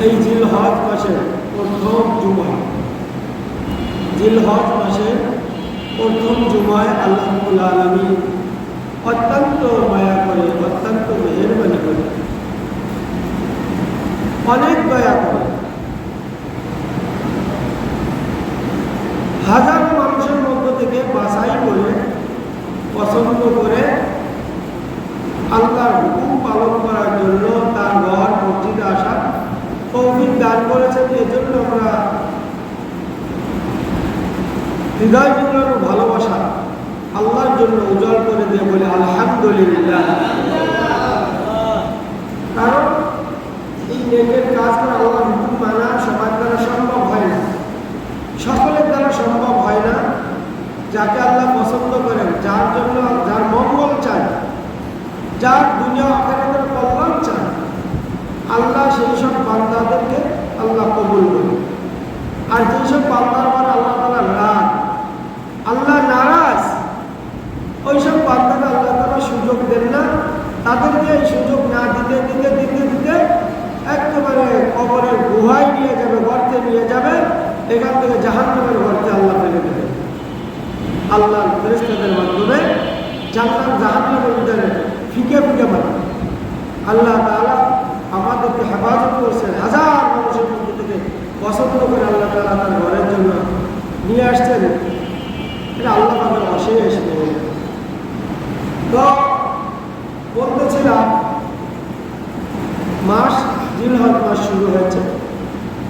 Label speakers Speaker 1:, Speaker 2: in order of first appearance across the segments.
Speaker 1: এই জিলহজ মাসের প্রথম জুমায়, জিলহজ মাসের প্রথম জুমায় আল্লাহ রাব্বুল আলামিন অত্যন্ত মায়া করে, অত্যন্ত মেহেরবানি করে, অনেক দয়া করে হাজার মানুষের মধ্য থেকে বাছাই করে, পছন্দ করে আল্লাহর হুকুম পালন করার জন্য তার ঘর মসজিদে আসা তৌফিক দান করেছেন। এজন্য আমরা হৃদয় মিলানো ভালোবাসা আল্লাহর জন্য উজাড় করে দিয়ে বলে আলহামদুলিল্লাহ। কারণ এই নেকের কাজ করা, আল্লাহর হুকুম মানা সবার দ্বারা সম্ভব হয় না, সকলের দ্বারা সম্ভব হয় না। যাকে আল্লাহ পছন্দ করেন, যার জন্য, যার মঙ্গল চায়, যার দুনিয়া আখিরাতের কল্যাণ চায়, আল্লাহ সেই সব বান্দাদেরকে আল্লাহ কবুল করে। আর যেসব বান্দার পরে আল্লাহ তাআলা রাগ, আল্লাহ নারাজ, ওইসব বান্দাকে আল্লাহ তাআলা সুযোগ দেন না। তাদেরকে এই সুযোগ না দিতে দিতে দিতে দিতে একেবারে কবরের গুহায় নিয়ে যাবে, গর্তে নিয়ে যাবে। এখান থেকে জাহান্নামের গর্তে আল্লাহ ফেলে দেবে আল্লাহর ফেরেশতাদের মাধ্যমে। জান্নাত জাহান্নামের ভিতরে ফিকে ফিকে মারে। আল্লাহ তাআলা আমাদেরকে হেফাজত করছেন। হাজার মানুষের মধ্যে থেকে পছন্দ করে আল্লাহ তাআলা তার ঘরের জন্য নিয়ে আসছেন। এটা আল্লাহ তাআলার অশেষ নিয়ম। তো বলতেছিলাম, মাস জিলহজ মাস শুরু হয়েছে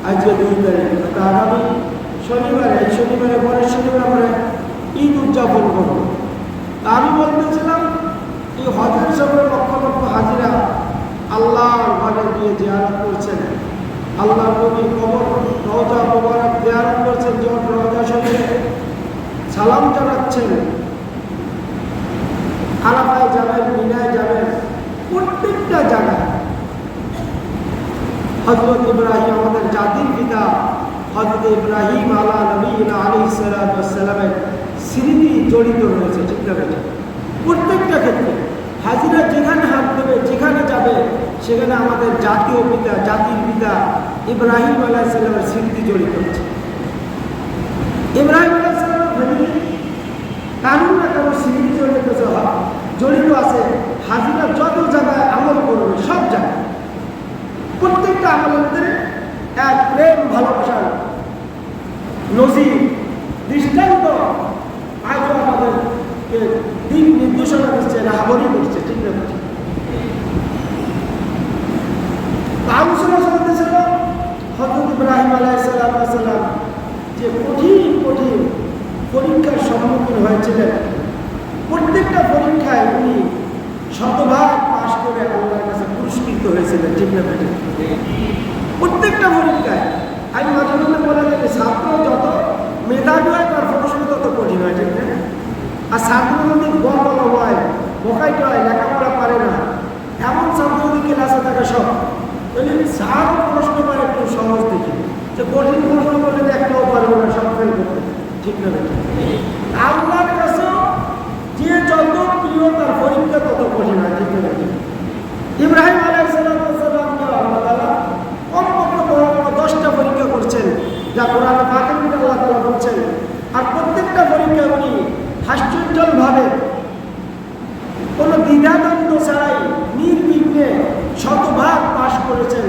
Speaker 1: আজকে 2 তারিখ। আগামী শনিবারে, এই শনিবারে পরের শনিবার আমরা ঈদ উদযাপন করব। আমি বলতেছিলাম, এই হজের সময় লক্ষ লক্ষ হাজিরা আল্লাহর ঘরে গিয়ে জিয়ারত করছেন, আল্লাহর নবীর কবর রওজা মুবারক জিয়ারত করছেন, যখন রওজা শরীফে সালাম জানাচ্ছেন, আরাফায় যাবেন, মিনায় যাবেন, প্রত্যেকটা জায়গায় হযরত ইব্রাহিম, আমাদের জাতির পিতা হযরত ইব্রাহিম আলাইহিস সালামের স্মৃতি জড়িত রয়েছে। ঠিক না বেটা? প্রত্যেকটা ক্ষেত্রে হাজিরা যেখানে হাত দেবে, যেখানে যাবে, সেখানে আমাদের জাতীয় পিতা, জাতির পিতা ইব্রাহিম আলাইহিস সালামের স্মৃতি জড়িত আছে। ইব্রাহিম আলাইহিস সালামের ফ্যামিলি কারণ না কারণ স্মৃতি জড়িত আছে। হাজিরা যত জায়গায় আমল করবে, সব জায়গায় প্রত্যেকটা আমলের ভিতরে এক প্রেম ভালোবাসার নজির, দৃষ্টান্ত আজও আমাদেরকে দিক নির্দেশনা দিচ্ছে, রাহাবরি করছে। ঠিক না? আলোচনা চলতেছিল হযরত ইব্রাহিম আলাইহিস সালাম যে কঠিন কঠিন পরীক্ষার সম্মুখীন হয়েছিলেন। প্রত্যেকটা পরীক্ষায় উনি শতভাগ পাশ করে আল্লাহর কাছে পুরস্কৃত হয়েছিলেন। ঠিক না? প্রত্যেকটা পরীক্ষায় আমি মাঝে মধ্যে বলে থাকি, ছাত্র যত মেধাবী হয় তার প্রশ্ন তত কঠিন হয়। ঠিক না? আর ছাত্র যদি গল্প হয়, বোকাইতে হয়, লেখাপড়া পারে না, এমন ছাত্র যদি ক্লাসে থাকে সব, তাহলে স্যার প্রশ্ন করে একটু সহজ দেখি, যে কঠিন প্রশ্ন করলে একটাও পারবে না, সব ফেল করতে। ঠিক না? আল্লাহর কাছে যে যত প্রিয় তার পরীক্ষা তত কঠিন হয়। ঠিক না? ইব্রাহিম আলাইহিস সালামকে আল্লাহ তাআলা কমপক্ষে বড় বড় 10টা পরীক্ষা করছেন, যা কোরআনে পাকের মধ্যে আল্লাহ তাআলা বলছেন। আর প্রত্যেকটা পরীক্ষা উনি হাস্যোজ্জ্বলভাবে, কোনো দ্বিধাদ্বন্দ্ব ছাড়াই নির্বিঘ্নে শতভাগ পাশ করেছেন,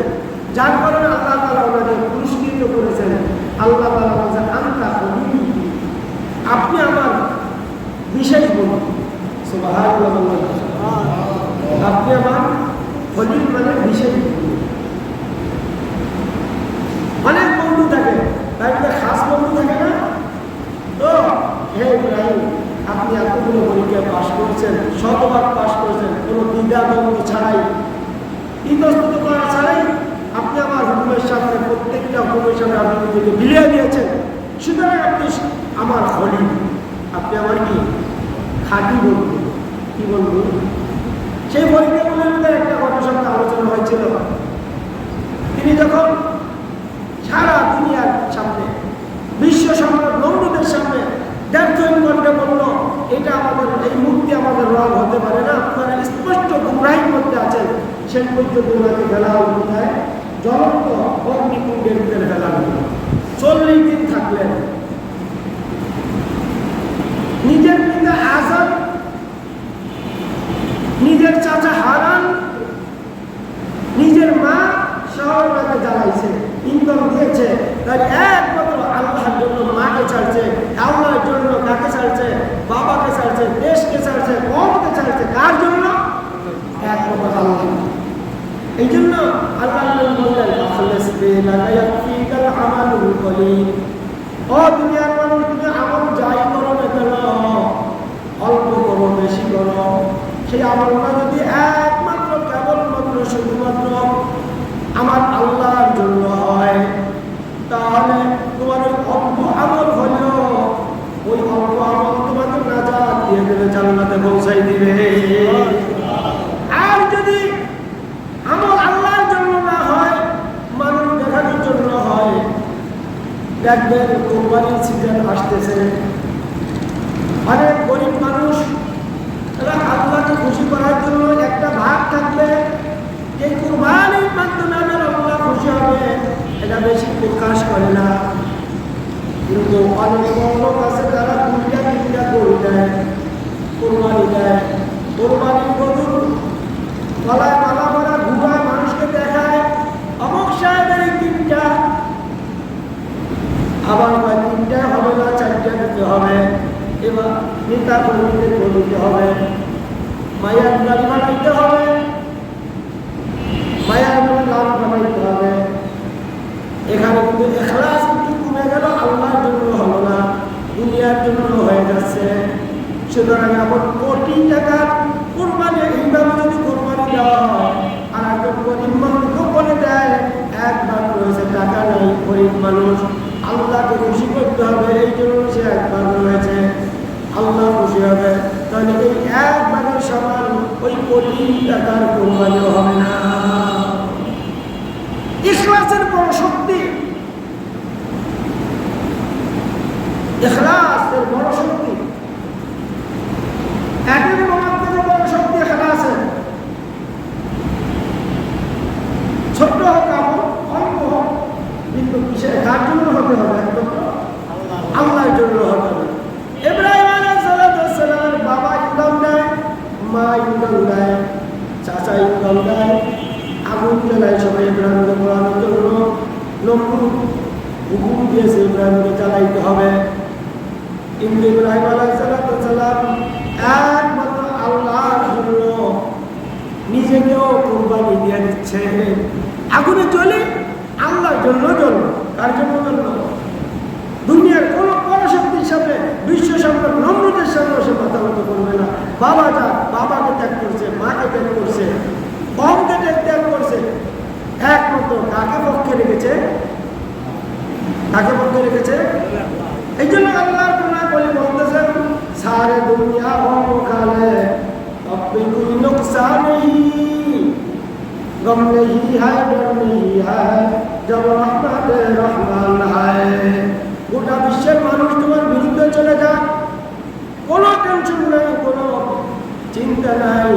Speaker 1: যার কারণে আল্লাহ তাআলা ওনাকে পুরস্কৃত করেছেন। আল্লাহ তাআলা বলেছেন, আনতা খলিলি, আপনি আমার বিশেষ বন্ধু। সুবহানাল্লাহ, আপনি আমার খলিল মানে বিশেষ বন্ধু। অনেক বন্ধু থাকে, তাই খাস বন্ধু থাকে না? তো হে ইব্রাহিম, আপনি এতগুলো পরীক্ষায় পাশ করেছেন, শতভাগ পাশ করেছেন, কোনো দ্বিধাদ্বন্দ্ব ছাড়াই, ইতস্তত করা ছাড়াই আপনি আমার হুকুমের সামনে প্রত্যেকটা হুকুমের সামনে আপনি নিজেকে বিলিয়ে দিয়েছেন। সুতরাং আপনি আমার খলিল, আপনি আমার কি খাঁটি বন্ধু। কি বন্ধু? সেই পরীক্ষাগুলোর মধ্যে একটা ঘটনার সাথে আলোচনা হয়েছিল। তিনি যখন সারা দুনিয়ার সামনে, বিশ্ব সম্রাট নমরুদের সামনে ব্যর্থহীন কণ্ঠে বলল, এটা আমাদের, এই মূর্তি আমাদের রব হতে পারে না, আপনারা স্পষ্ট গুমরাহির মধ্যে আছেন। শেষ পর্যন্ত ওনাকে ফেলা হল কোথায়? জ্বলন্ত অগ্নিকুণ্ডের ভিতরে ফেলানো। 40 দিন থাকলেন। নিজের পিতা আজম, নিজের চাচা হারান, নিজের মা সবাইকে জ্বালাইছে, ইন্ধন দিয়েছে। তাই একমাত্র আল্লাহর জন্য মাকে ছাড়ছে, আল্লাহর জন্য কাকে ছাড়ছে? বাবাকে ছাড়ছে, দেশকে ছাড়ছে, কমকে ছাড়ছে। কার জন্য? একমাত্র আল্লাহ। এই জন্য আল্লাহ বললেন, ও দুনিয়ার মানুষ, তুমি আমল যাই করো না কেন, অল্প করো বেশি করো, সেই আমলটা যদি একমাত্র কেবলমাত্র শুধুমাত্র আমার আল্লাহর জন্য হয়, তাহলে তোমার ওই অল্প আমল হলেও ওই অল্প আমল তোমাকে নাজাত দিয়ে দেবে, জান্নাতে পৌঁছাই দিবে। আর যদি আমল আল্লাহর জন্য না হয়, মানুষ দেখানোর জন্য হয়, দেখবেন কোরবানির সিজন আসতেছে, অনেক গরিব মানুষ তারা আল্লাহকে খুশি করার জন্য একটা ভাগ থাকবে, এই কোরবানির মাধ্যমে আমার আল্লাহ খুশি হবে, এটা বেশি প্রকাশ করে না। কিন্তু অনেক লোক আছে তারা 2টা গরু দেয়, কোরবানি দেয়, কোরবানির গরুর গলায় মালা মারা ঘুরায় মানুষকে দেখায়, অমুক সাহেবের 3টা, আবার 3টা হবে না, 4টা দিতে হবে, এবার নেতা কর্মীদের দিতে হবে, মায়ের গাড়ি বানাইতে হবে, মায়ের নাম বানাইতে হবে। এখানে কিন্তু ইখলাস একটু কমে গেল, আল্লাহর জন্য হলো না, দুনিয়ার জন্য হয়ে যাচ্ছে। সুতরাং এখন কোটি টাকার কোরবানি এইভাবে যদি কোরবানি দেওয়া হয়, আর একজন গরিব মানুষ গোপনে দেয়, একবার রয়েছে টাকা নেই, গরিব মানুষ আল্লাহকে খুশি করতে হবে, এই জন্য সে একবার রয়েছে, আল্লাহ খুশি হবে, তাহলে এই একবারের সমান ওই কোটি টাকার কোরবানিও হবে না। ইখলাসের বড় শক্তি, ইখলাসের বড় শক্তি, একের বড় শক্তি ইখলাসের। ছোট্ট হোক আমল, অল্প হোক, কিন্তু কিসের কার জন্য হতে হবে? একদম আল্লাহর জন্য হতে হবে। ইব্রাহিম আলাইহিস সালামের বাবা ইন্ধন দেয়, মা ইন্ধন দেয়, চাচা ইন্ধন দেয়, আগুন জ্বালায় সবাই ইব্রাহিমকে পোড়ানোর জন্য। নমরুদ হুকুম দিয়েছে ইব্রাহিমকে জ্বালাইতে হবে, কিন্তু ইব্রাহিম আলাইহিস সালাম একমাত্র আল্লাহর জন্য নিজেকেও কোরবানি দিয়ে দিচ্ছে। আগুনে জ্বলে আল্লাহর জন্য জ্বলল, কার জন্য জ্বলল? দুনিয়ার কোনো পরাশক্তির সামনে, বিশ্ব সম্রাট নমরুদের সামনে সে মাথা নত করবে না। বাবাকে ত্যাগ করছে, মাকে ত্যাগ করছে, কমকে ত্যাগ করছে, একমাত্র কাকে পক্ষে রেখেছে? কাকে পক্ষে রেখেছে? এই জন্য আল্লাহর কোরআন বলতেছেন, সারে দুনিয়া ও কালে अब भी कोई नुकसान नहीं, गम नहीं है, डर नहीं है, जब रहमत रहमान है। গোটা বিশ্বের মানুষ তোমার বিরুদ্ধে চলে যাক, কোনো টেনশন নাই, কোনো চিন্তা নাই,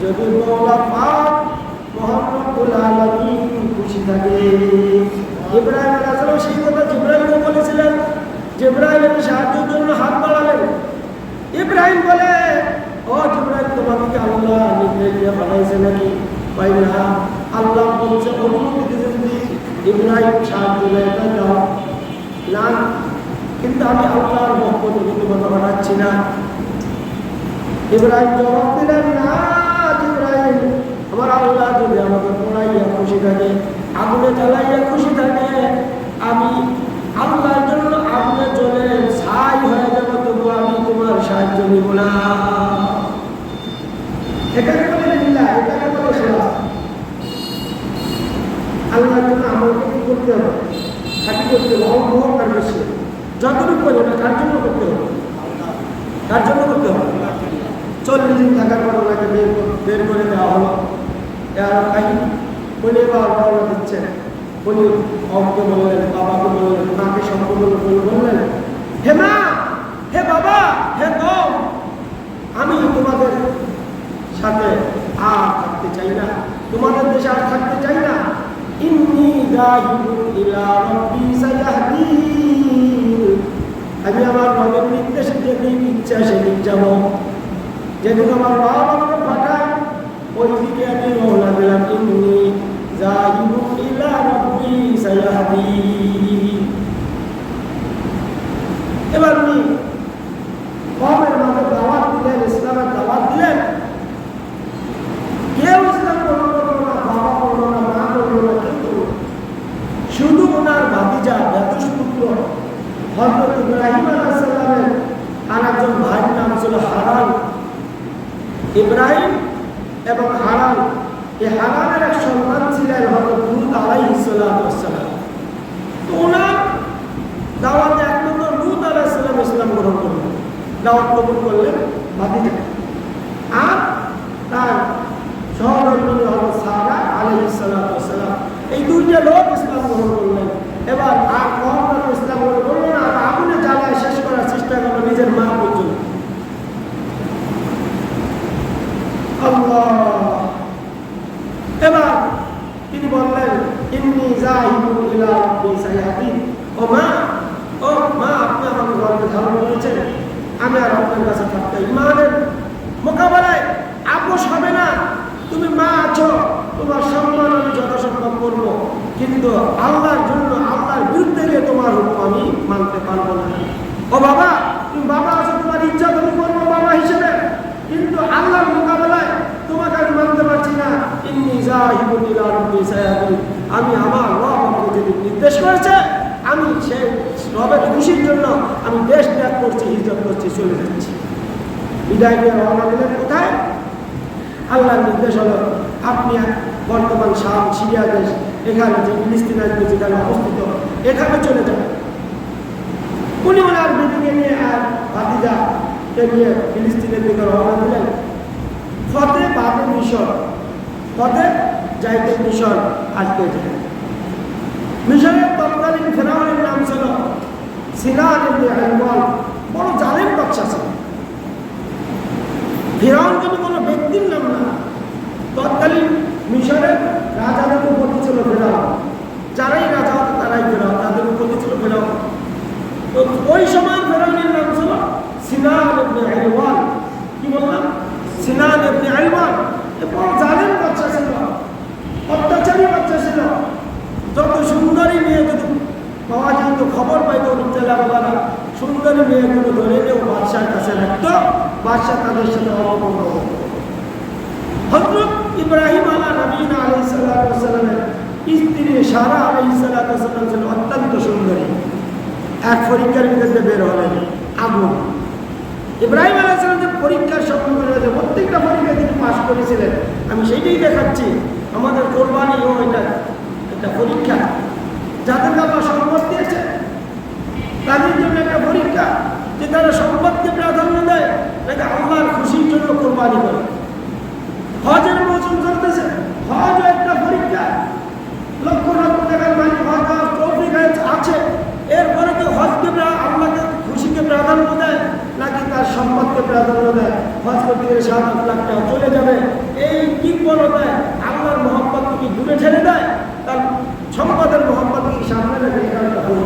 Speaker 1: যদি মওলা পাক মুহাম্মদুল আলামিন খুশি থাকে। ইব্রাহিম আলাইহিস সালাম সেই কথা জিবরাইলকে বলেছিলেন, জিবরাইলের সাহায্যের জন্য হাত বাড়ালেন। ইব্রাহিম বলে, ও জিবরাইল, তোমাকে কি আল্লাহ নির্দেশ দিয়ে পাঠাইছে নাকি? পাই না, আল্লাহ বলছে অনুমতি দিতে যদি ইব্রাহিম সাহায্য দেয় দাও না, কিন্তু আমি আল্লাহর পক্ষ থেকে তোমাকে পাঠাচ্ছি না। ইব্রাহিম জবাব দিলেন, না জিবরাইল, আমার আল্লাহ যদি আমাকে পোড়াইয়া খুশি থাকে, আগুনে জ্বালাইয়া খুশি থাকে, আমি আল্লাহর জন্য আগুনে জ্বলে ছাই হয়ে যাবো, তবু আমি তোমার সাহায্য নিব না। এটাকে বলে লিল্লাহ, এটাকে বলে ইখলাস। আল্লাহর জন্য আমলকে কি করতে হবে? খাঁটি করতে হবে, অল্প হোক আর বেশি, যতটুকু করে না, কার জন্য করতে হবে? কার জন্য করতে হবে? 40 দিন থাকার পর ওনাকে বের করে দেওয়া হলো। বলে বাবা দিচ্ছেন, বলি অবকে বললেন, বাবাকে বললেন, মাকে সম্পূর্ণ বললেন, হে মা, হে বাবা, হে কম, আমি তোমাদের সাথে আর থাকতে চাই না, তোমাদের দেশে আর থাকতে চাই না। ইন্নী যাহিবুন ইলা রাব্বি সায়াহদিন, আমি আমার রবের নির্দেশে যেদিক ইচ্ছা সেদিক যাব, যেদিন আমার রব আমাকে পাঠায় ওই দিকে আমি রওনা দিলাম। ইন্নী যাহিবুন ইলা রাব্বি সায়াহদিন। এবার উনি কওমের মাঝে দাওয়াত দিলেন, ইসলামের দাওয়াত দিলেন। কেউ ইসলাম গ্রহণ করলো না, বাবা করলো না, মা করলো না, কিন্তু শুধু ওনার ভাতিজা পুত্র হযরত ইব্রাহিম আলাইহিস সালামের আর একজন ভাইয়ের নাম ছিল হারান। ইব্রাহিম এবং হারান, এই হারানের এক সন্তান ছিলেন হযরত লূত আলাইহিস সালাম। তো ওনার দাওয়াতে এক নম্বর লূত আলাইহিস সালাম ইসলাম গ্রহণ করলেন, দাওয়াত কবুল করলেন ভাতিজা। আর তার সহধর্মিণী হযরত সারা আলাইহিস সালাম, এই দুইটা লোক ইসলাম গ্রহণ করলেন। এবার আর কখনো ইসলাম গ্রহণ করলো না, আগুনে জ্বালায় শেষ করার চেষ্টা করলো নিজের মা পর্যন্ত। আল্লাহ। এবার তিনি বললেন, ইন্নী যাহিবুন ইলা রাব্বি সায়াহদিন। ও মা, আপনি আমাকে গর্বে ধারণ করেছেন, আমি আর আপনার কাছে থাকতে ইমানের মোকাবেলায় আপোষ হবে না। তুমি মা আছো, তোমার সম্মান আমি যথাসম্ভব করবো, কিন্তু আল্লাহর জন্য আল্লাহর বিরুদ্ধে গিয়ে তোমার হুকুম আমি মানতে পারবো না। ও বাবা, তুমি বাবা আছো, তোমার ইচ্ছা তুমি করবো বাবা হিসেবে, কিন্তু আল্লাহর মোকাবেলায় তোমাকে আমি মানতে পারছি না। ইন্নী যাহিবুন ইলা রাব্বি সায়াহদিন, আমি আমার রব আমাকে যদি নির্দেশ করেছে, আমি সেই রবের খুশির জন্য আমি দেশ ত্যাগ করছি, হিজরত করছি, চলে যাচ্ছি। বিদায় নিয়ে রওনা দিলেন কোথায়? আল্লাহর নির্দেশ হলো আপনি বর্তমান শাম সিরিয়া দেশ, এখানে যে ফিলিস্তিন যেখানে অবস্থিত, এখানে চলে যান। উনি ওনার বিবিকে নিয়ে আর ভাতিজাকে নিয়ে ফিলিস্তিনের দিকে রওনা দিলেন। ফতে বাদে মিশর, ফতে যাইতে মিশর আসতে যায়। মিশরের তৎকালীন ফেরাউনের নাম ছিল সিনান ইবনে আইওয়ান, বড় জালেম বাদশা ছিল। ফেরাউন কিন্তু কোনো ব্যক্তির নাম না, তৎকালীন মিশরের রাজাদের উপস্থিত ছিল ফেরাউন। যারাই রাজা হতো তারাই ফেরাউন, তাদের উপস্থিত ছিল ফেরাউন। তো ওই সময় ফেরাউনের নাম ছিল সিনান ইবনে আইওয়ান। কি বললাম? সিনান ইবনে আইওয়ান। বড় জালেম বাদশা ছিল, অত্যাচারী বাদশা ছিল। যত সুন্দরী মেয়ে যদি পাওয়া যেত, খবর পাইতো বাবারা, সুন্দরী মেয়েগুলো ধরে নিয়েও বাদশার কাছে রাখতো, বাদশাহ তাদের সাথে অপকর্ম করত। হযরত ইব্রাহিম আলাইহিস সালামের স্ত্রী সারা আলাইহিস সালাম ছিল অত্যন্ত সুন্দরী। এক পরীক্ষার ভিতরে বের হলেন আগুন। ইব্রাহিম আলাইহিস সালাম যে পরীক্ষার সম্মুখীন হয়েছে, প্রত্যেকটা পরীক্ষায় তিনি পাশ করেছিলেন। আমি সেইটাই দেখাচ্ছি, আমাদের কোরবানিও এটা একটা পরীক্ষা। যাদেরকে আল্লাহ সম্পদ দিয়েছে তাদের জন্য একটা পরীক্ষা, যে তারা সম্পদকে প্রাধান্য দেয় নাকি আল্লাহর খুশির জন্য কোরবানি করে। হজের মৌসুম চলতেছে, হজও একটা পরীক্ষা। লক্ষ লক্ষ টাকার মালিক হজ তৌফিক আছে, এরপরে কি হজকে আল্লাহকে খুশিকে প্রাধান্য দেয় নাকি তার সম্পদকে প্রাধান্য দেয়? হজ করতে গেলে 7-8 লাখ টাকা চলে যাবে, এই কি দেয়? আল্লাহর মহব্বতকে কি দূরে ঠেলে দেয়? তার সম্পদের মহব্বতকে কি সামনে রেখে এখানটা হল?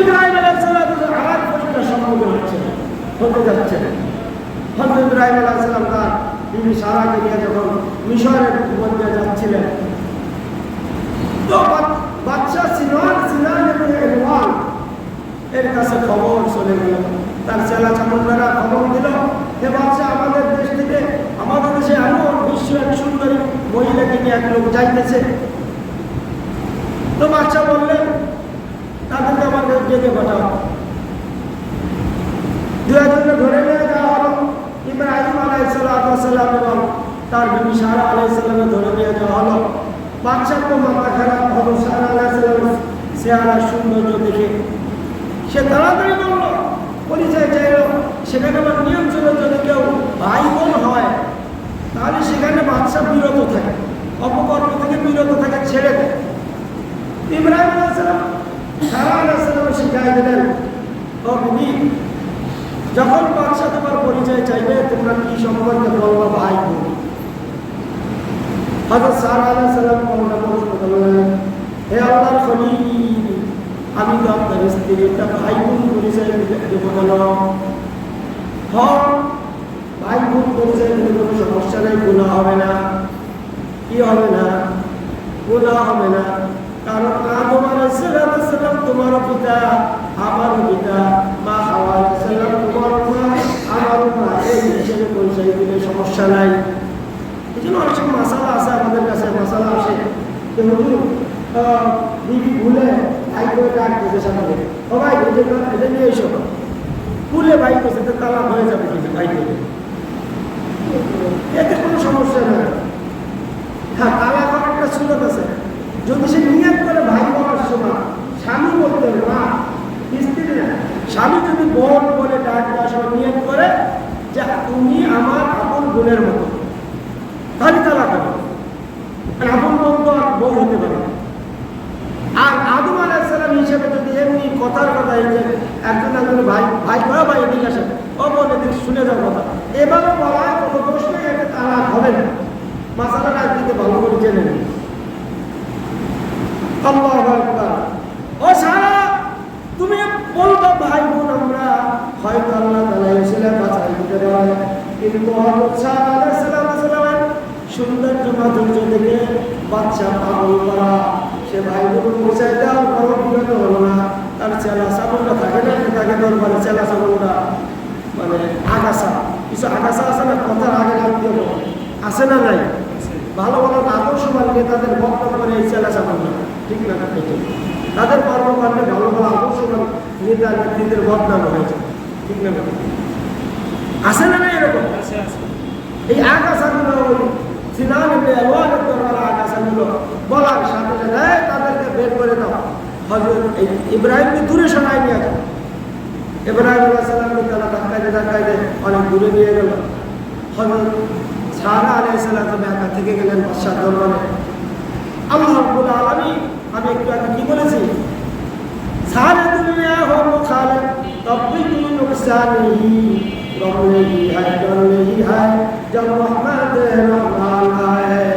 Speaker 1: ইব্রাহিম আলাইহিস সালাম আবার পরীক্ষার সম্মুখীন হতে যাচ্ছে। হযরত ইব্রাহিম আলাইহিস সালাম তার বিবি সারাকে নিয়ে যখন মিশরের মধ্যে যাচ্ছিলেন, তো বাদশা সিনান ইবনে আইওয়ান এর কাছে খবর চলে গেল। তার চেলা চামুন্ডারা খবর দিল, যে বাদশা আমাদের দেশ থেকে, আমাদের দেশে এমন বিশ্ব এক সুন্দরী মহিলাকে নিয়ে এক লোক যাইতেছে। তো বাদশা বললেন, তাদেরকে আমাদের ডেকে পাঠাও। 2 জনকে ধরে নিয়ে যাওয়া হলো। ইব্রাহিম আলাইহিস সালাম এবং তার বিবি সারা আলাইহিস সালামকে ধরে নিয়ে যাওয়া হলো। বাদশার তো মাথা খারাপ হলো, সারা আলাইহিস সালামের চেহারা সৌন্দর্য দেখে সে তাড়াতাড়ি বলল, পরিচয় চাইল। সেখানে আমার নিয়ম ছিল, যদি কেউ ভাই বোন হয় তাহলে সেখানে বাদশা বিরত থাকে, অপকর্ম থেকে বিরত থাকে, ছেড়ে দেয়। ইব্রাহিম আলাইহিস সালাম সারা আলাইহিস সালামকে শিখাই দিলেন, ও বিবি, যখন বাদশা তোমার পরিচয় চাইবে তোমরা কি সম্পর্কে বলবো? ভাই বোন। হযরত সারা আলাইহিস সালাম কলমা পড়লেন, হে আল্লাহর খলিল, আমি তো আপনার স্ত্রীর একটা ভাই বোন পরিচয় দেব কেন? হ্যাঁ, ভাই বোন পরিচয় দিলে কোনো সমস্যা নেই, গুনাহ হবে না। কি হবে না? গুনাহ হবে না। কারণ আদম আলাইহিস সালাম তোমার পিতা, আমার পিতা, মা হাওয়া আলাইহিস সালাম তোমার মা, আমার মা, এই হিসেবে পরিচয় দিলে সমস্যা নাই। এই জন্য অনেক মাসালা আছে, আমাদের কাছে মাসালা আসে যে হুজুর বিবি ভুলে ভাই করে ডাক দিতে সামনে, ও ভাই এটা নিয়ে এসো, ভুলে ভাই করছে তো তালাক হয়ে যাবে কিন্তু ভাই করে, এতে কোনো সমস্যা নেই। হ্যাঁ, তালাক হওয়ার একটা সুযোগ আছে, যদি সে নিয়ত করে ভাই বলার সময় স্বামী বলতে না, স্ত্রী না, স্বামী যদি বোন বলে ডাক দেওয়ার সময় নিয়ত করে যে তুমি আমার আপন বোনের মতো, তাহলে তালাক হবে। আপন বোন তো আর বউ হতে পারে। আর আদম আলাইহিস সালাম হিসেবে যদি এমনি কথার কথা এই যে একজন ভাই ভাই করা ভাই এদিকে আসে, ও বোন এদিকে শুনে যাওয়ার কথা, এভাবে বলা কোনো দোষ নেই, এটা তালাক হবে না। মাসালাটা দিতে ভালো করে জেনে নিন। আল্লাহু আকবার। ও সারা, তুমি বলবা ভাই বোন আমরা হয়তো আল্লাহ তাআলা ইসলাম বাঁচাই দিতে পারে, কিন্তু হযরত সারা আলাইহিস সালামের সৌন্দর্য মাধুর্য দেখে বাচ্চা পাগল করা, সে ভাই বোন পৌঁছায় দেওয়ার পরও বিরত হলো না। তার চেলা চাবলটা থাকে না, তাকে দরবারে চেলা চাবলটা মানে আগাছা, কিছু আগাছা আছে না, কথার আগে লাগতে হবে, আছে না নাই? ভালো ভালো আদর্শবান নেতাদের বক্তব্য করে এই চেলা চাবলটা ঠিক না, তাদের কর্মকাণ্ডে ভালো ভালো আদর্শবান নেতা নেত্রীদের বদনাম হয়েছে, ঠিক না? আছে না নাই? এরকম এই আগাছাগুলো ওই আগাছাগুলো বলার সাথে সাথে তাদেরকে বের করে দাও। হযরত ইব্রাহিমকে দূরে সরাই নিয়ে যাও। ইব্রাহিম আলাইহিস সালামকে তারা ধাক্কাইতে অনেক দূরে নিয়ে গেল। হযরত সারা আলাইহিস সালাম একা থেকে গেলেন বাদশার দরবারে। আল্লাহ রাব্বুল আলামিন, আমি একটু আগে কি বলেছি, সারা দুনিয়া হো মুখালিফ তববিকি নুকসানিহি রহমহি হায় দরহি হায় জব রহমত রহমান হায়।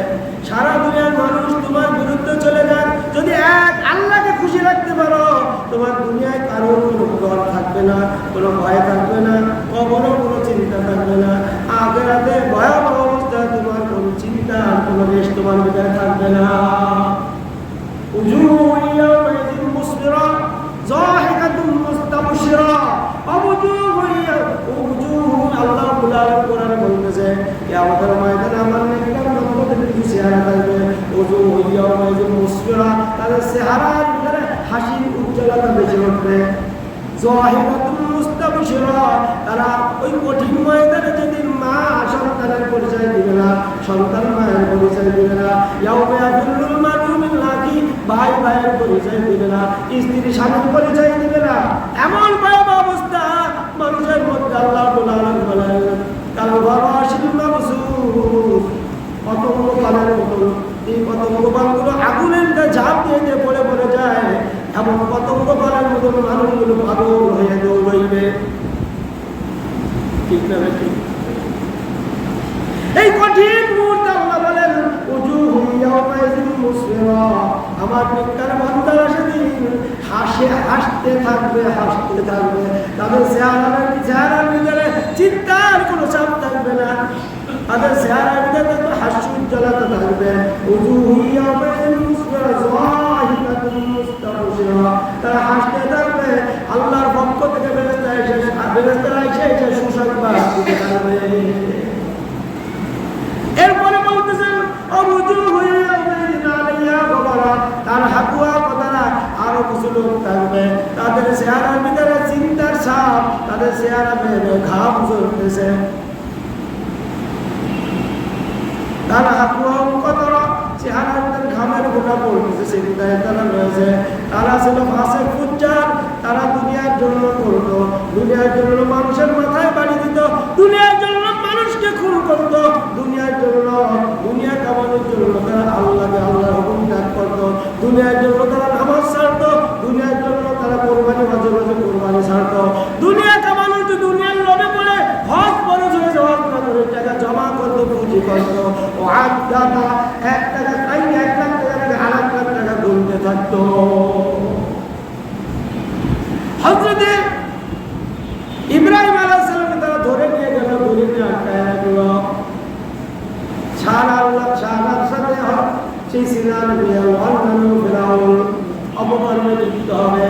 Speaker 1: সারা দুনিয়ার মানুষ তোমার বিরুদ্ধে চলে যান, যদি এক আল্লাহকে খুশি রাখতে পারো, তোমার দুনিয়ায় কারোর কোনো ডর থাকবে না, কোনো ভয় থাকবে না, কখনো কোনো চিন্তা থাকবে না। আখিরাতে ভয়াবহ অবস্থায় তোমার কোনো চিন্তা আর কোনো রেশ তোমার ভিতরে থাকবে না। উজুহু ইয়াওমাইযিন মুসফিরা যাহিকাতুন মুস্তাবশিরা আল্লাহ কোরআনে বলতেছে কিয়ামতের ময়দানে আমার নেককার বান্দাদের কিছু চেহারা থাকবে, উজুহু ইয়াওমাইযিন মুসফিরা, তাদের চেহারার ভিতরে হাসির উজ্জ্বলতা বেশি উঠবে। যাহিকাতুন মুস্তাবশিরা, তারা ওই কঠিন ময়দানে যেদিন মা সন্তানের পরিচয় দিবে না, সন্তান মায়ের পরিচয় দিবে না, ইয়াউমা ইয়াফিরুল মারউ মিন আখি, ভাই ভাইয়ের পরিচয় দিবে না, স্ত্রী স্বামীর পরিচয় দিবে না, এমন ভয়াবহ অবস্থা মানুষের মধ্যে আল্লাহ বলেন কাল বারাশিল মাবসুস, পতঙ্গ পালের মতো এই পতঙ্গ পালগুলো আগুনের ঝাঁপ দিয়ে পড়ে পড়ে যায়, এমন পতঙ্গ পালের মতো মানুষগুলো পাগল হয়ে দৌড়াইবে, ঠিক না? এই কঠিন মুহূর্তে আল্লাহ বলেন উজুহু ইয়াওমাইযিন মুসফিরা, আমার নেককার বান্দারা সেদিন হাসতে থাকবে, তাদের চেহারার ভিতরে চিন্তার কোনো চাপ থাকবে না, তাদের চেহারার ভিতরে হাস্য উজ্জ্বলতা থাকবে। উজুহু ইয়াওমাইযিন মুসফিরা যাহিকাতুন মুস্তাবশিরা, তারা হাসতে থাকবে, আল্লাহর পক্ষ থেকে ফেরেশতারা এসে সুসংবাদ দিতে থাকবে। এরপরে বলতেছেন তার হাকুয়া কথারা আরো কিছু লোক থাকবে, তাদের চেহারার ভিতরে চিন্তার ছাপ, তাদের চেহারা বেয়ে ঘাম ঝরতেছে। তার হাকুয়া কথারা চেহারার ভিতরে ঘামের গোটা পড়তেছে, চিন্তায় তারা রয়েছে। তারা ছিল ফাসিক ফুজ্জার, তারা দুনিয়ার জন্য করতো, দুনিয়ার জন্য মানুষের মাথায় বাড়ি দিত, দুনিয়ার জন্য মানুষকে খুন করতো, দুনিয়ার জন্য দুনিয়া কামানোর জন্য তারা আল্লাহকে আল্লাহর হুকুম ত্যাগ করতো, দুনিয়ার জন্য তারা নামাজ ছাড়তো, দুনিয়ার জন্য তারা কোরবানি মাঝে মাঝে কোরবানি ছাড়তো, দুনিয়া কামানোর জন্য দুনিয়ার লোভে পড়ে হজ ফরজ হয়ে যাওয়ার করে টাকা জমা করতো, পুঁজি করতো। ও আদাতা পারত। হযরতে ইব্রাহিম আলাইহিস সালামকে তারা ধরে নিয়ে গেল, ধরে নিয়ে আটকায় রাখলো। সারার সাথে সেই সিনার অন্যান্য ফেরাউন অপকর্মে লিপ্ত হবে।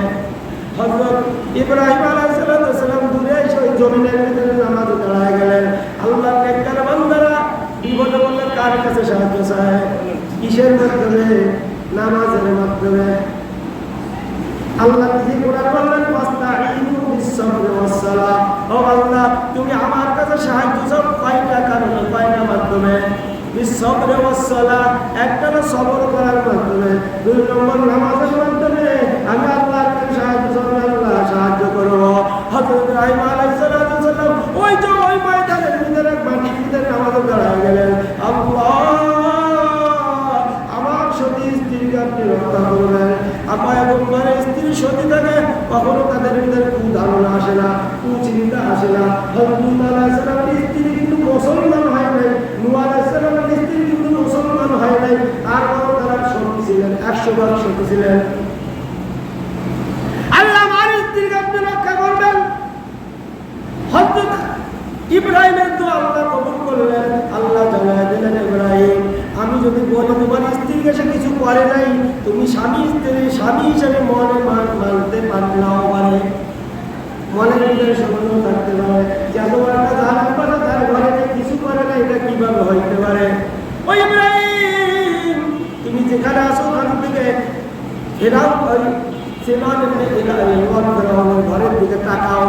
Speaker 1: হযরত ইব্রাহিম আলাইহিস সালাম দূরে সেই জমিনের ভিতরে নামাজে দাঁড়ায় গেলেন। আল্লাহর নেককার বান্দারা বিপদে পড়লে কার কাছে সাহায্য চায়? কিসের মাধ্যমে? নামাজের মাধ্যমে। আল্লাহ নিজে কোরআন বললেন, ফাস্তাঈনু বিস-সাবরি ওয়াস-সালাহ। ও আল্লাহ, তুমি আমার কাছে সাহায্য চাও কয়টা কারণে, কয়টা মাধ্যমে? বিস-সাবরি ওয়াস-সালাহ, একটা হলো সবর করার মাধ্যমে, দুই নম্বর নামাজের মাধ্যমে। আমি আল্লাহর কাছে সাহায্য চাই, আল্লাহ সাহায্য করব। হযরত ইব্রাহিম আলাইহিস সালাম ওই যে ওই ময়দানের ভিতরে মাটির ভিতরে নামাজে দাঁড়ায় গেলেন। আল্লাহ, আমার সতী স্ত্রীকে আপনি রক্ষা করবেন। আপা এবং মায়ের স্ত্রী সতী থাকে, কখনো তাদের ভিতরে ধারণা আসে না, চিন্তা আসে না। হযরত নূহ আলাইহিস সালামের স্ত্রী কিন্তু মুসলমান হয় নাই, নূহ আলাইহিস সালামের স্ত্রী কিন্তু মুসলমান হয় নাই, তারপর তারা সতী ছিলেন, 100 বার সতী ছিলেন। আল্লাহ আমার স্ত্রীকে আপনি রক্ষা করবেন। হযরত ইব্রাহিমের দোয়া আল্লাহ কবুল করলেন। আল্লাহ জানায় দিলেন, ইব্রাহিম, আমি যদি বলি তোমার স্ত্রীকে সে কিছু করে নাই, তুমি স্বামী হিসেবে মনে মানতে পারলাও, মানে মনের ভিতরে সন্দেহ থাকতে পারে যে তোমার একটা জানার পারে তার ঘরে কিছু করে না, এটা কিভাবে হইতে পারে? ওই ইব্রাহিম, তুমি যেখানে আসো ওখান থেকে ফেরাও, ওই ঘরের দিকে তাকাও।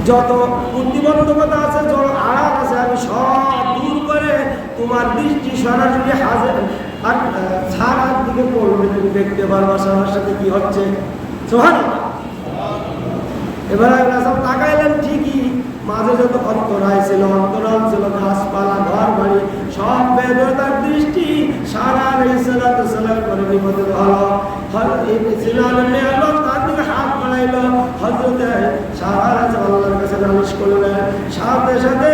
Speaker 1: যত প্রতিবন্ধকতা আছে, যত আড়াল আছে, আমি সব দূর করে তোমার দৃষ্টি সরাসরি হাজার আর ছাড়ার দিকে পড়বে, তুমি দেখতে পারবা সবার সাথে কি হচ্ছে। সুবহানাল্লাহ। এবার সব তাকাইলেন, ঠিকই মাঝে যত অন্তরাল ছিল, গাছপালা, ঘর বাড়ি সব বেদে তার দৃষ্টি সারা সালাম করে বিপদে হলো। তার দিকে হাত বাড়াইল। হযরতে সারা আল্লাহর কাছে নালিশ করলেন। সাথে সাথে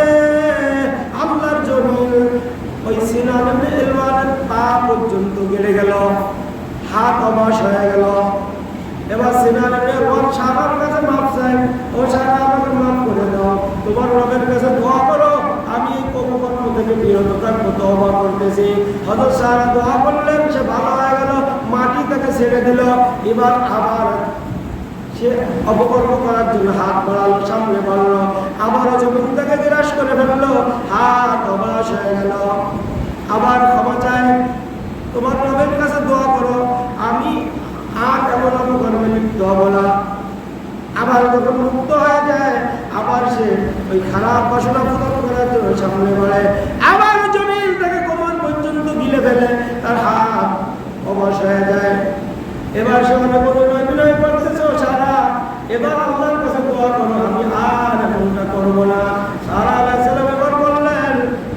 Speaker 1: আল্লাহর জমিন ওই সিনানের পা পর্যন্ত গেড়ে গেল, হাত অবাস হয়ে গেল। এবার সিনানের সারার কাছে মাপ চাই, ও সারা আমাকে মাফ করে দাও, তোমার রবের কাছে দোয়া করো, আমি এই কর্মকর্ম থেকে বিরত থাকবো, তওবা করতেছি। হযরত সারা দোয়া করলেন, সে ভালো হয়ে গেল, মাটি তাকে ছেড়ে দিল। এবার আবার সে অপকর্ম করার জন্য হাত বাড়ালো, সামনে বাড়লো, আবারও জমিন তাকে গ্রাস করে ফেললো, হাত অবাস হয়ে গেল। আবার ক্ষমা চায়, তোমার রবের কাছে দোয়া করো, আমি আর এমন অপকর্মে লিপ্ত হবো না। আবার যখন মুক্ত হয়ে যায়, আবার সে ওই খারাপ বাসনা পূরণ করার জন্য সামনে বাড়ে, আবার জমিন তাকে কোমর পর্যন্ত গিলে ফেলে, তার হাত অবশ হয়ে যায়। এবার সে অনেক অভিনয় করতেছে, সারা এবার আল্লাহর কাছে দোয়া করো, আমি আর এমনটা করবো না। সারা আলাইহিস সালাম এবার বললেন,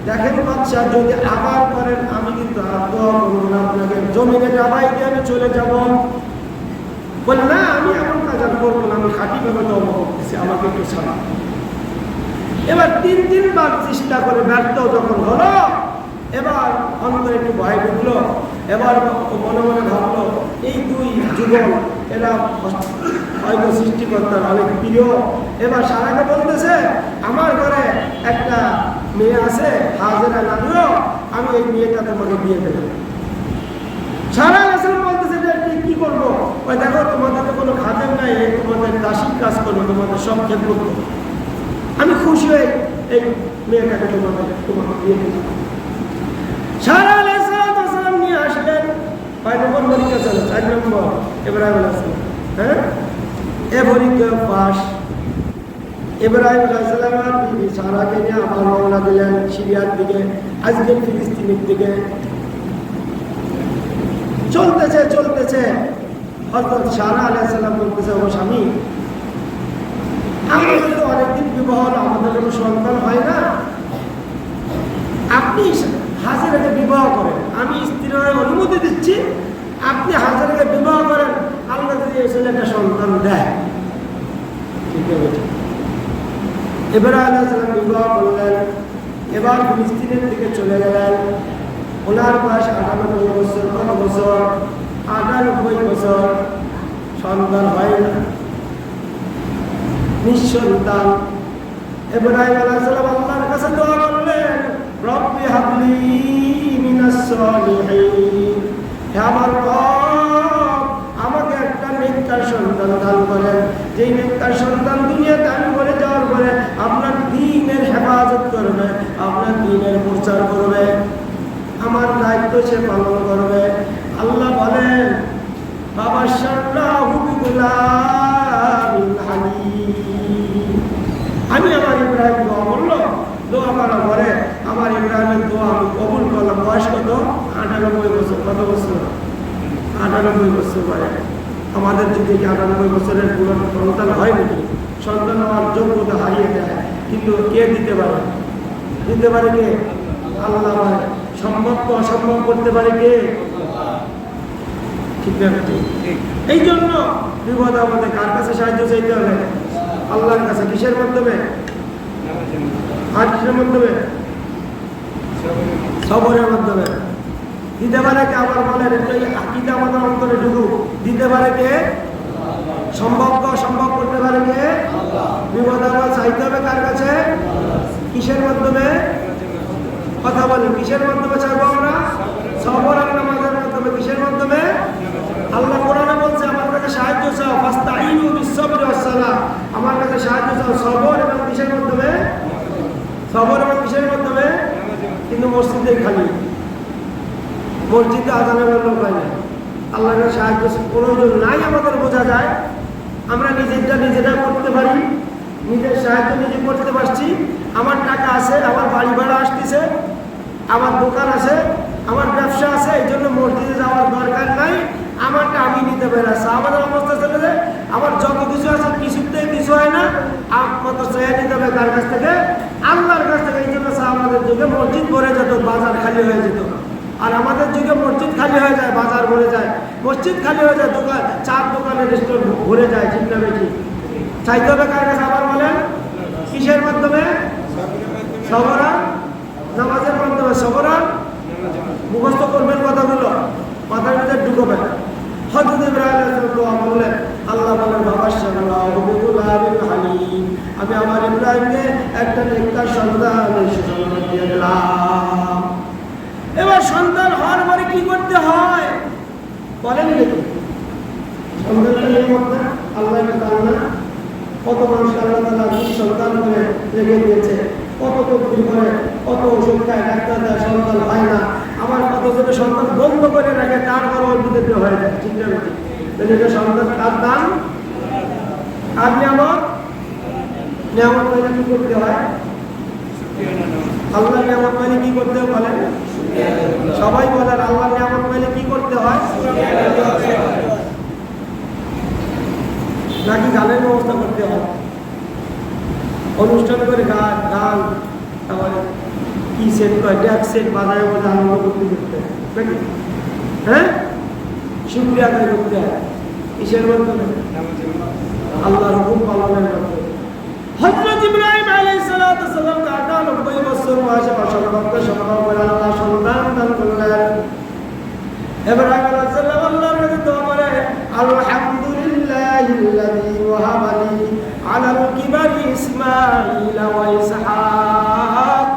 Speaker 1: দেখেন বাদশাহ, যদি আবার করেন আমি কিন্তু আর দোয়া করবো না, আপনাকে জমিনে ডাবাই দিয়ে আমি চলে যাব। বলে না, আমি এমন কাজ আর করবো না, আমি খাঁটিভাবে তওবা করতেছি, আমাকে একটু ছাড়া। এবার 3 বার চেষ্টা করে ব্যর্থ যখন হলো, এবার অন্তরে একটু ভয় ঢুকলো। এবার মনে মনে ভাবলো, এই 2 যুগল এরা হয়তো সৃষ্টিকর্তার অনেক প্রিয়। এবার সারাকে বলতেছে, আমার ঘরে একটা মেয়ে আছে, হাজেরা নামিও, আমি এই মেয়েটা তোমাকে বিয়ে দেবো। সারা আসলে বলতেছে, কি করবো? ওই দেখো, তোমাদের তো কোনো খাদের নাই, তোমাদের দাসীর কাজ করবো, তোমাদের সব ক্ষেত্র করবো, আমি খুশি হয়ে এই মেয়েটাকে তোমাকে বিয়ে দেবো। সারা আলাইহিস সালাম নিয়ে আসলেন। 5 নম্বর পরীক্ষা চলো, 4 নম্বর ইব্রাহিম আলাইহিস সালাম। হ্যাঁ, এ পরীক্ষা পাস। ইব্রাহিম আলাইহিস সালাম আর বিবি সারাকে নিয়ে আবার রওনা দিলেন সিরিয়ার দিকে, আজকের ফিলিস্তিনের দিকে। চলতেছে হযরত সারা আলাইহিস সালাম বলতেছে, ও স্বামী, আমাদের তো অনেকদিন বিবাহ হলো, আমাদের কোনো সন্তান হয় না, আপনি হাজেরাকে বিবাহ করেন, আমি স্ত্রীর অনুমতি দিচ্ছি, আপনি হাজেরাকে বিবাহ করেন, আল্লাহ যদি এই ছেলেটা সন্তান দেয়। ঠিক আছে, ইব্রাহিম আলাইহিস সালাম বিবাহ করলেন। এবার ফিলিস্তিনের দিকে চলে গেলেন। ওনার বয়স 98 বছর। কত বছর? 99 বছর সন্তান হয় না, নিঃসন্তান। ইব্রাহিম আলাইহিস সালাম আল্লাহর কাছে দোয়া করলেন, রব্বি হাবলি মিনাস সালিহিন, হে আমার রব আমাকে একটা নেককার সন্তান দান করেন, যেই নেককার সন্তান দুনিয়াতে আমি মরে যাওয়ার পরে আপনার দ্বীনের হেফাজত করবে, আপনার দ্বীনের প্রচার করবে, আমার দায়িত্ব সে পালন করবে। আল্লাহ বলেন, বাবা শাল্লাহু বিগুলামিন হালিম। আমি আমার ইব্রাহিম দোয়া করলো, দোয়া করার পরে আমার ইব্রাহিমের দোয়া আমি কবুল করলাম। বয়স কত? 98 বছর। কত বছর? 98 বছর পরে। আমাদের যদি 98 বছরের পুরো সন্তান হয় নাকি? সন্তান হওয়ার যোগ্যতা হারিয়ে যায়, কিন্তু কে দিতে পারে? দিতে পারে কে? আল্লাহ। পারে সম্ভবকে অসম্ভব করতে পারে কে? ঠিক না? এই জন্য বিপদ আমাদের কার কাছে সাহায্য চাইতে হবে? আল্লাহর কাছে। কিসের মাধ্যমে? আর কিসের মাধ্যমে? সবরের মাধ্যমে। দিতে পারে কে? আবার বলেন, আকীদা আমাদের অন্তরে ঢুকুক। দিতে পারে কে? সম্ভবকে অসম্ভব করতে পারে কে? বিপদ আমরা চাইতে হবে কার কাছে? কিসের মাধ্যমে? কথা বলেন, কিসের মাধ্যমে চাইবো আমরা? সবর আর নামাজের মাধ্যমে। কিসের মাধ্যমে? আল্লাহ কোরআনে বলছে, আমার কাছে সাহায্য চাও, ফাস্তাঈনু বিস-সাবরি ওয়াস-সালাহ, আমার কাছে সাহায্য চাও সবর এবং কিসের মাধ্যমে? সবর এবং কিসের মাধ্যমে? কিন্তু মসজিদে খালি, মসজিদে আজানের লোক হয় না। আল্লাহর কাছে সাহায্য প্রয়োজন নাই আমাদের, বোঝা যায়। আমরা নিজেরা করতে পারি, নিজের সাহায্য নিজে করতে পারছি। আমার টাকা আছে, আমার বাড়ি ভাড়া আসতেছে, আমার দোকান আছে, আমার ব্যবসা আছে, এই জন্য মসজিদে যাওয়ার দরকার নাই, আমারটা আমি নিতে পারি। আমাদের অবস্থা চলে যায়, আমার যত কিছু আছে কিছুতে কিছু হয় না, আপনার চেয়ে নিতে হবে কার কাছ থেকে? আল্লাহর কাছ থেকে। এই জন্য আমাদের যুগে মসজিদ ভরে যেত, বাজার খালি হয়ে যেত। আর আমাদের যুগে মসজিদ খালি হয়ে যায়, বাজার ভরে যায়। মসজিদ খালি হয়ে যায়, দোকান, চার দোকানের স্টোর ভরে যায়। ঠিক না বেশি? চাইতে হবে কার কাছে? আবার বলেন, কিসের মাধ্যমে? সবরা নামাজের মাধ্যমে। সবরা মুখস্থ করবেন কথাগুলো, মাথার ভিতরে ঢুকবেন। হযরত ইব্রাহিম দোয়া করলেন, আল্লাহ বলেন, বাবা শাল্লাহু বিগুলামিন হালিম, আমি আমার ইব্রাহিমকে একটা নেককার সন্তান সুসংবাদ দিয়ে দিলাম। এবার সন্তান হওয়ার পরে কি করতে হয় বলেন দেখি? সন্তানটা এই মধ্যে আল্লাহকে দান না। কত মানুষ আল্লাহ তাআলা সন্তান করে রেখে দিয়েছে, কত তকদির করে, কত ওষুধ খায়, ডাক্তার দেয়, সন্তান হয় না। আমার কত জনের সন্তান বন্ধ করে রাখে, তারপর অল্পতে হয়ে যায়। ঠিক না? এটা সন্তান কার দান? আর নিয়ামত পাইলে কি করতে হয়? আল্লাহ নিয়ামত পাইলে কি করতে হয় বলেন? সবাই বলেন, আল্লাহ নিয়ামত পাইলে কি করতে হয়? নাকি গানের ব্যবস্থা করতে হয়? অনুষ্ঠান করে গান, তারপরে কি সেট করে, ড্যাক সেট বাজায় বলে আনন্দ করতে নাকি? হ্যাঁ, শুকরিয়া আদায় করতে হয়। কিসের মাধ্যমে? আল্লাহর হুকুম পালনের মাধ্যমে। হযরত ইব্রাহিম আলাইহিস সালাতু ওয়াস সালাম 98 বছর বয়সে অসংখ্য সম্ভব করে আল্লাহ সন্তান দান করলেন। ইব্রাহিম আলাইহিস সালাম আল্লাহর কাছে দোয়া করে, আলহামদুলিল্লাহিল্লাযী ওয়াহাবা লি আলাল কিবারি ইসমাঈল ওয়া ইসহাক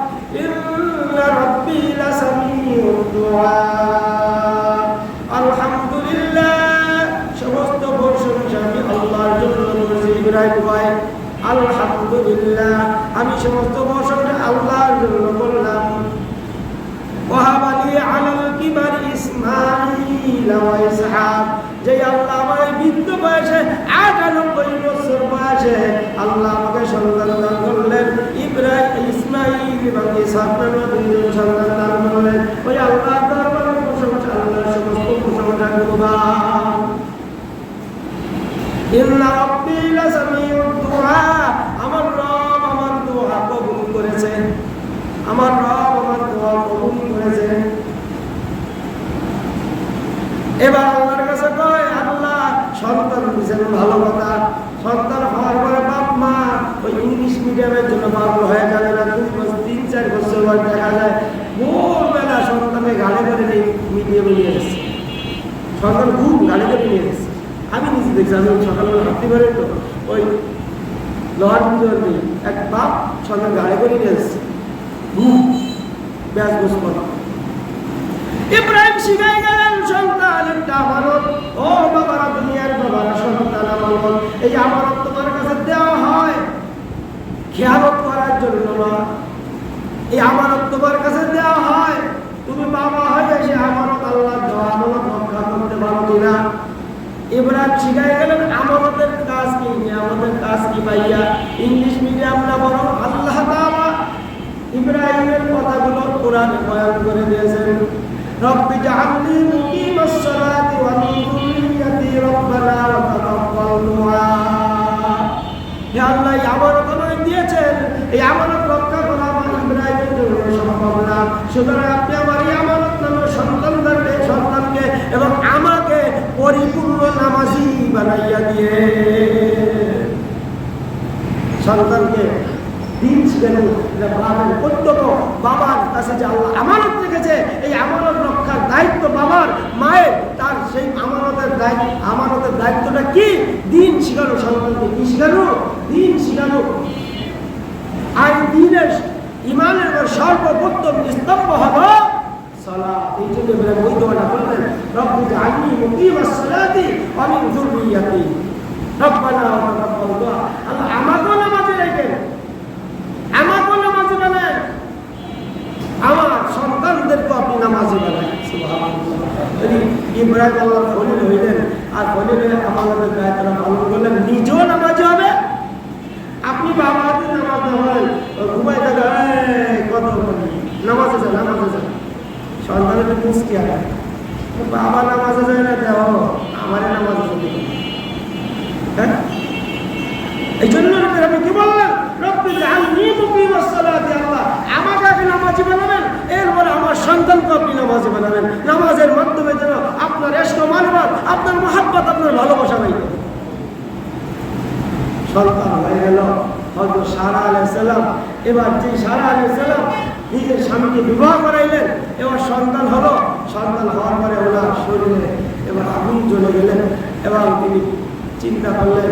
Speaker 1: ইন্না রাব্বী লাসামিউদ দুআ। আলহামদুলিল্লাহ, সমস্ত প্রশংসা আমি আল্লাহর জন্য করেছি। ইব্রাহিম ভাই, আলহামদুলিল্লাহ, আমি সমস্ত প্রশংসা আল্লাহর জন্য করলাম। ওয়াহাবা লি আলাল কিবারি ইসমাঈল ওয়া ইসহাক, যে আল্লাহ আমার বৃদ্ধ বয়সে 98 বছর বয়সে আল্লাহ আমাকে সন্তান দান করলেন। ইব্রাহিম, ইসমাঈল এবং ইসহাক নামে দুইজন সন্তান দান করলেন। ওই আল্লাহ দরবারে প্রশংসা, আল্লাহর সমস্ত প্রশংসা করলাম। ইন্না রাব্বী লাসামিউদ দুআ, আমার রব আমার দোয়া কবুল করেছেন, আমার রব আমার দোয়া কবুল করেছেন। এবার আল্লাহর কাছে কয়, আল্লাহ সন্তান দিয়েছেন, ভালো কথা। সন্তান হওয়ার পরে বাপ মা ওই ইংলিশ মিডিয়ামের জন্য পাগল হয়ে যাবে না। 3-4 বছর পর দেখা যায় ভোরবেলা সন্তানের গাড়ি করে মিডিয়ামে নিয়ে এসছে। সন্তান ঘুম গাড়ি করে নিয়ে গেছে। আমি নিজে দেখছি, আমি সকালবেলা হাঁটতে পারি তো ওই লোহার ভিতর নেই, এক বাপ সন্তান গাড়ি করে নিয়ে এসেছে ঘুম ব্যাস বস করা। ইব্রাহিম শিখাই গেলেন সন্তান একটা আমানত। ও বাবারা, দুনিয়ার বাবারা, সন্তান আমানত। এই আমানত তোমার কাছে দেওয়া হয় খেয়ালত করার জন্য না, এই আমানত তোমার কাছে দেওয়া হয় তুমি বাবা হয়ে সে আমানত আল্লাহ দেওয়া আমানত রক্ষা করতে পারো কিনা। ইব্রাহিম শিখাই গেলেন আমানতের কাজ কি, আমাদের কাজ কি পাইয়া ইংলিশ মিডিয়াম না বরং আল্লাহ তাআলা ইব্রাহিমের কথাগুলো কোরআনে বয়ান করে দিয়েছেন। রব্বি জাআলনি মুকিমাস সালাতি ওয়া মিন যুররিয়্যাতি রব্বানা ওয়া তাকাব্বাল দুআ। হে আল্লাহ, এই আমানত আমাকে দিয়েছেন, এই আমানত রক্ষা করা আমার ইব্রাহিমের জন্য সম্ভব না, সুতরাং আপনি আমার এই আমানত নামক সন্তানকে এবং আমাকে পরিপূর্ণ নামাজি বানাইয়া দিয়ে সন্তানকে দিন শিখানো। বাবার কর্তব্য, বাবার কাছে যে আল্লাহ আমানত রেখেছে এই আমানত রক্ষার দায়িত্ব বাবার মায়ের, তার সেই আমানতের দায়িত্বটা কি? দিন শিখানো, সন্তানকে কি শিখানো? দিন শিখানো। আর দিনের ইমানের সর্বপ্রথম স্তম্ভ হলো সালাত। এই জন্য ওই দোয়াটা বললেন, রব্বি জাআলনি মুকিমাস সালাতি ওয়া মিন যুররিয়্যাতি রব্বানা ওয়া তাকাব্বাল দুআ। আল্লাহ আমাকেও নামাজে রাখেন, আমাকেও নামাজে বানান, আমার সন্তানদেরকে আপনি নামাজে বানান। সুবহানাল্লাহ। ইব্রাহিম আল্লাহর খলিল হইলেন, আর খলিল হয়ে আমাদের দায়িত্বটা পালন করলেন, নিজেও নামাজি হবে। আপনি বাবা হাতে নামাজ না বলেন, ঘুমাই থাকা কত নামাজে যান, নামাজে যান, সন্তানের মুস্কি আগে বাবা নামাজে যায় না, দেহ আমারে নামাজে যেতে। হ্যাঁ, এই জন্য আপনি কি বললেন, রব্বি জাআলনি মুকিমাস সালাতি, আল্লাহ আমাকে আগে নামাজি বানাবেন, এরপরে আমার সন্তানকে আপনি নামাজি বানাবেন। নামাজের মাধ্যমে যেন আপনার ইশক মাহব্বত, আপনার মহব্বত, আপনার ভালোবাসা হয়ে যাবে। সন্তান হয়ে গেল হযরত সারা আলাইহিস সালাম। এবার যে সারা আলাইহিস সালাম নিজের স্বামীকে বিবাহ করাইলেন, এবার সন্তান হলো। সন্তান হওয়ার পরে ওনার শরীরে এবার আগুন জ্বলে গেলেন এবং তিনি চিন্তা করলেন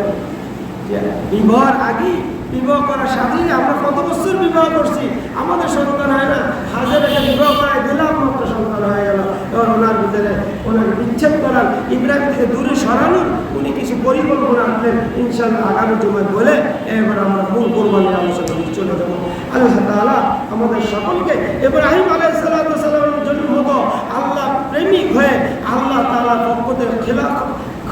Speaker 1: যে বিবাহের আগে, বিবাহ করার সাথেই আমরা কত বছর বিবাহ করছি, আমাদের সন্তান হয় না, হাজারাকে বিবাহ করাই দিলাম, মাত্র সন্তান হয়ে গেল। এবার ওনার ভিতরে ওনাকে বিচ্ছেদ করার, ইব্রাহিম থেকে দূরে সরানোর উনি কিছু পরিকল্পনা আনলেন। ইনশাআল্লাহ আগামী জুমায় বলে এবার আমরা মূল কোরবানির আলোচনা চলে যাবো। আল্লাহ তাআলা আমাদের সকলকে ইব্রাহিম আলাইহিস সালামের জন্য মতো আল্লাহ প্রেমিক হয়ে আল্লাহ তাআলার পক্ষ থেকে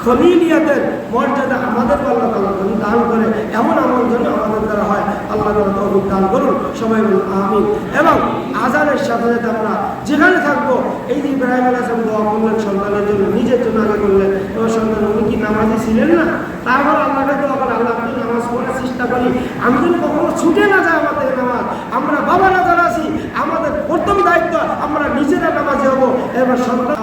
Speaker 1: খলিলিয়াতের মর্যাদা আমাদের আল্লাহ তাআলা দান করে, এমন আমল যেন আমাদের দ্বারা হয় আল্লাহ তাআলা তৌফিক দান করুন। সবাই বলুন আমিন। এবং আযানের সাথে সাথে আমরা যেখানে থাকবো, এই যে ইব্রাহিম আলাইহিস সালাম দোয়া করলেন সন্তানের জন্য, নিজের জন্য আগে করলেন, এবার সন্তান উনি কি নামাজি ছিলেন না? তারপর আল্লাহকে দোয়া করে, আল্লাহ আপনি নামাজ পড়ার চেষ্টা করি, আমি যদি কখনো ছুটে না যায় আমাদের নামাজ, আমরা বাবারা যারা আছি আমাদের প্রথম দায়িত্ব আমরা নিজেরা নামাজি হবো। এবার সন্তান